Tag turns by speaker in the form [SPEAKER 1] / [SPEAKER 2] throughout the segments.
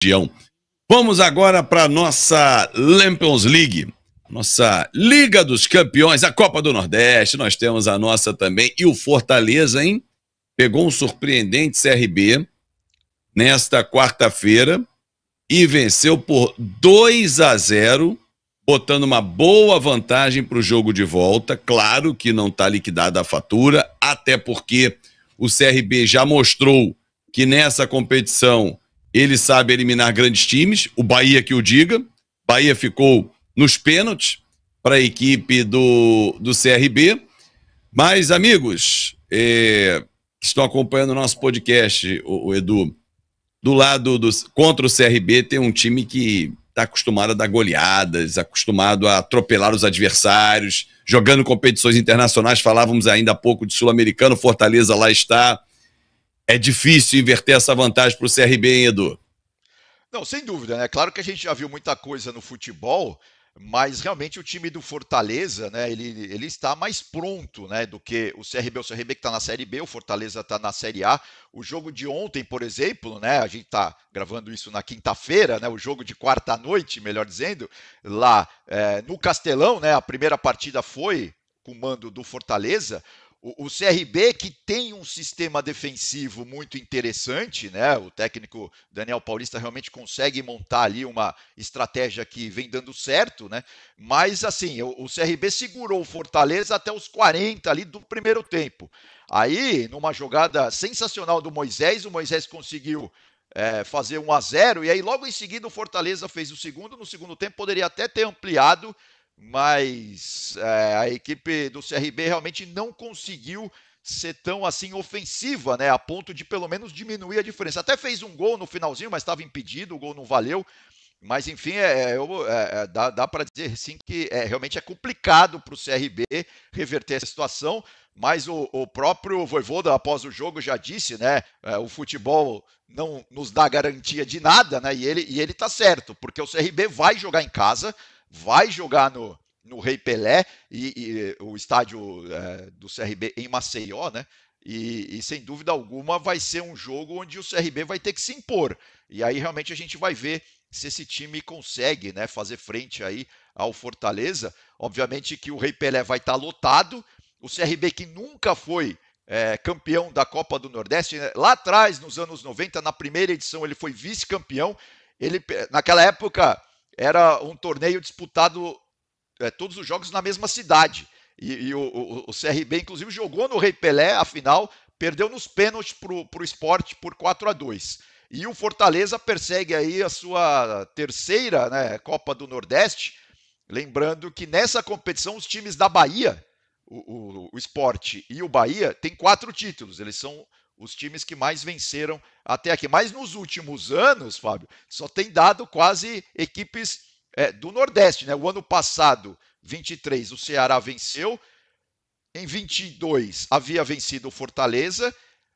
[SPEAKER 1] região. Vamos agora para a nossa Lampions League, nossa Liga dos Campeões, a Copa do Nordeste. Nós temos a nossa também. E o Fortaleza, hein? Pegou um surpreendente CRB nesta quarta-feira e venceu por 2-0, botando uma boa vantagem para o jogo de volta. Claro que não está liquidada a fatura, até porque o CRB já mostrou que nessa competição ele sabe eliminar grandes times, o Bahia que o diga. Bahia ficou nos pênaltis para a equipe do CRB. Mas, amigos, que estão acompanhando o nosso podcast, o Edu, do lado contra o CRB tem um time que está acostumado a dar goleadas, acostumado a atropelar os adversários, jogando competições internacionais. Falávamos ainda há pouco de Sul-Americano, Fortaleza lá está. É difícil inverter essa vantagem para o CRB, hein, Edu?
[SPEAKER 2] Não, sem dúvida, né? Claro que a gente já viu muita coisa no futebol, mas realmente o time do Fortaleza, né? Ele está mais pronto, né? Do que o CRB. O CRB que está na Série B, o Fortaleza está na Série A. O jogo de ontem, por exemplo, né? A gente está gravando isso na quinta-feira, né? O jogo de quarta-noite, melhor dizendo, lá no Castelão, né? A primeira partida foi com o mando do Fortaleza. O CRB, que tem um sistema defensivo muito interessante, né? O técnico Daniel Paulista realmente consegue montar ali uma estratégia que vem dando certo, né? Mas, assim, o CRB segurou o Fortaleza até os 40 ali do primeiro tempo. Aí, numa jogada sensacional do Moisés, o Moisés conseguiu fazer 1-0, e aí logo em seguida o Fortaleza fez o segundo. No segundo tempo poderia até ter ampliado, mas a equipe do CRB realmente não conseguiu ser tão assim ofensiva, né, a ponto de pelo menos diminuir a diferença. Até fez um gol no finalzinho, mas estava impedido, o gol não valeu. Mas enfim, dá para dizer sim que realmente é complicado para o CRB reverter essa situação. Mas o próprio Vojvoda, após o jogo, já disse, né? O futebol não nos dá garantia de nada, né? E ele tá certo, porque o CRB vai jogar em casa, vai jogar no Rei Pelé, e o estádio do CRB em Maceió, né? E sem dúvida alguma vai ser um jogo onde o CRB vai ter que se impor. E aí realmente a gente vai ver se esse time consegue, né, fazer frente aí ao Fortaleza. Obviamente que o Rei Pelé vai estar lotado. O CRB, que nunca foi campeão da Copa do Nordeste, né? Lá atrás, nos anos 90, na primeira edição, ele foi vice-campeão. Naquela época, era um torneio disputado todos os jogos na mesma cidade. E o CRB, inclusive, jogou no Rei Pelé a final, perdeu nos pênaltis para o Sport por 4-2. E o Fortaleza persegue aí a sua terceira, né, Copa do Nordeste. Lembrando que nessa competição os times da Bahia, o Sport e o Bahia, têm 4 títulos. Eles são os times que mais venceram até aqui. Mas nos últimos anos, Fábio, só tem dado quase equipes do Nordeste, né? O ano passado, 23, o Ceará venceu. Em 22, havia vencido o Fortaleza.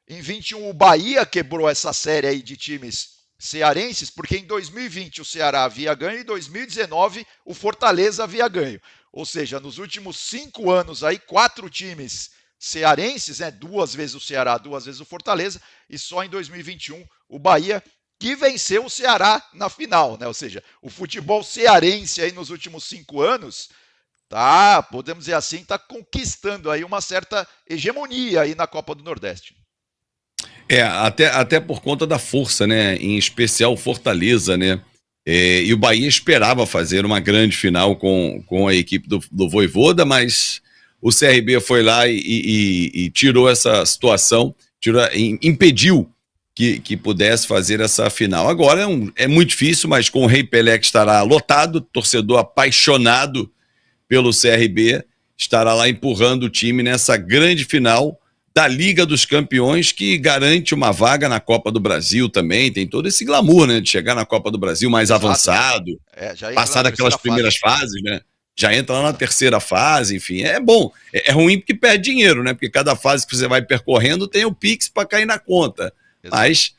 [SPEAKER 2] Em 21, o Bahia quebrou essa série aí de times cearenses, porque em 2020 o Ceará havia ganho e em 2019 o Fortaleza havia ganho. Ou seja, nos últimos 5 anos aí, 4 times cearenses, né? 2 vezes o Ceará, 2 vezes o Fortaleza, e só em 2021 o Bahia, que venceu o Ceará na final, né? Ou seja, o futebol cearense aí nos últimos 5 anos podemos dizer assim, está conquistando aí uma certa hegemonia aí na Copa do Nordeste.
[SPEAKER 1] Até por conta da força, né? Em especial o Fortaleza, né? E o Bahia esperava fazer uma grande final com a equipe do Vojvoda, mas o CRB foi lá e tirou essa situação, impediu que pudesse fazer essa final. Agora é muito difícil, mas com o Rei Pelé que estará lotado, torcedor apaixonado pelo CRB, estará lá empurrando o time nessa grande final da Liga dos Campeões, que garante uma vaga na Copa do Brasil também. Tem todo esse glamour, né, de chegar na Copa do Brasil mais avançado, passar daquelas primeiras fases, né? Já entra lá na terceira fase, enfim, é bom. É ruim porque perde dinheiro, né? Porque cada fase que você vai percorrendo tem o Pix para cair na conta. Exato. Mas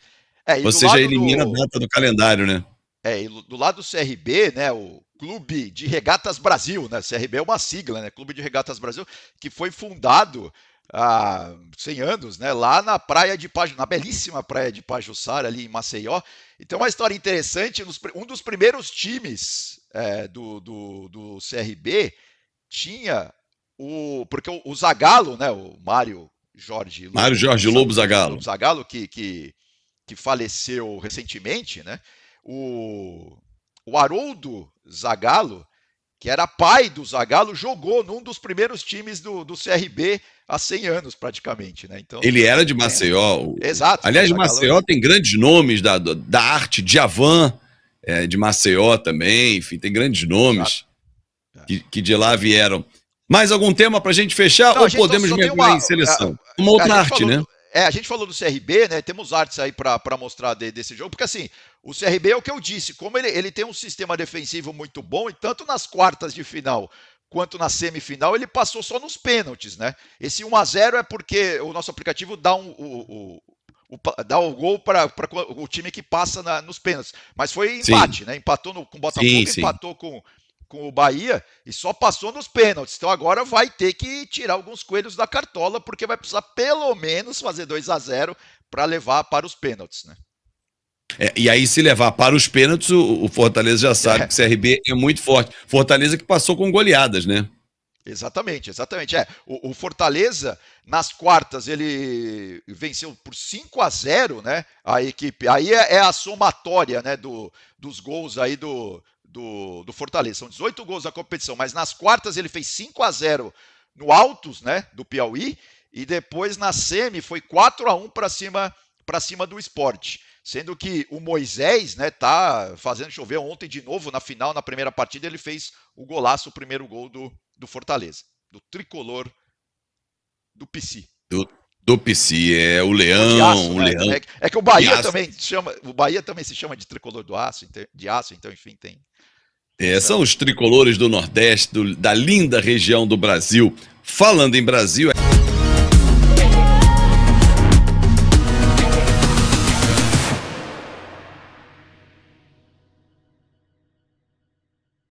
[SPEAKER 1] você já elimina a data do calendário, né?
[SPEAKER 2] E do lado do CRB, né, o Clube de Regatas Brasil, né? CRB é uma sigla, né? Clube de Regatas Brasil, que foi fundado há 100 anos, né? Lá na praia de na belíssima praia de Pajuçara, ali em Maceió. E tem uma história interessante, um dos primeiros times do CRB tinha porque o Zagallo, né? O Mário Jorge
[SPEAKER 1] Mário
[SPEAKER 2] Lobo,
[SPEAKER 1] Jorge Lobo Zagallo.
[SPEAKER 2] Zagallo que faleceu recentemente, né? O Haroldo Zagallo, que era pai do Zagallo, jogou num dos primeiros times do CRB há 100 anos, praticamente, né? Então,
[SPEAKER 1] Ele era de Maceió.
[SPEAKER 2] exato.
[SPEAKER 1] Aliás, Maceió tem grandes nomes da arte. Djavan, de Maceió também. Enfim, tem grandes nomes que de lá vieram. Mais algum tema para a gente fechar?
[SPEAKER 2] Não,
[SPEAKER 1] ou podemos mergulhar em seleção? Uma outra arte, né?
[SPEAKER 2] A gente falou do CRB, né? Temos artes aí para mostrar desse jogo, porque assim, o CRB é o que eu disse, como ele tem um sistema defensivo muito bom, e tanto nas quartas de final quanto na semifinal, ele passou só nos pênaltis, né? Esse 1-0 é porque o nosso aplicativo dá dá o gol para o time que passa nos pênaltis. Mas foi empate, sim, né? Empatou com o Botafogo, sim. Empatou com o Bahia e só passou nos pênaltis. Então agora vai ter que tirar alguns coelhos da cartola, porque vai precisar pelo menos fazer 2-0 para levar para os pênaltis, né?
[SPEAKER 1] E aí, se levar para os pênaltis, o Fortaleza já sabe que o CRB é muito forte. Fortaleza que passou com goleadas, né?
[SPEAKER 2] Exatamente. O Fortaleza, nas quartas, ele venceu por 5-0, né? A equipe. Aí é a somatória, né, dos gols aí do Fortaleza. São 18 gols da competição, mas nas quartas ele fez 5-0 no Altos, né, do Piauí, e depois na semi foi 4-1 para cima do Sport. Sendo que o Moisés, né, tá fazendo chover ontem de novo na final, na primeira partida, ele fez o golaço, o primeiro gol do Fortaleza, do tricolor do PC.
[SPEAKER 1] Do PC, o Leão,
[SPEAKER 2] aço,
[SPEAKER 1] o
[SPEAKER 2] né?
[SPEAKER 1] Leão.
[SPEAKER 2] É que o Bahia também se chama de tricolor de aço, então enfim, tem.
[SPEAKER 1] São os tricolores do Nordeste, da linda região do Brasil. Falando em Brasil,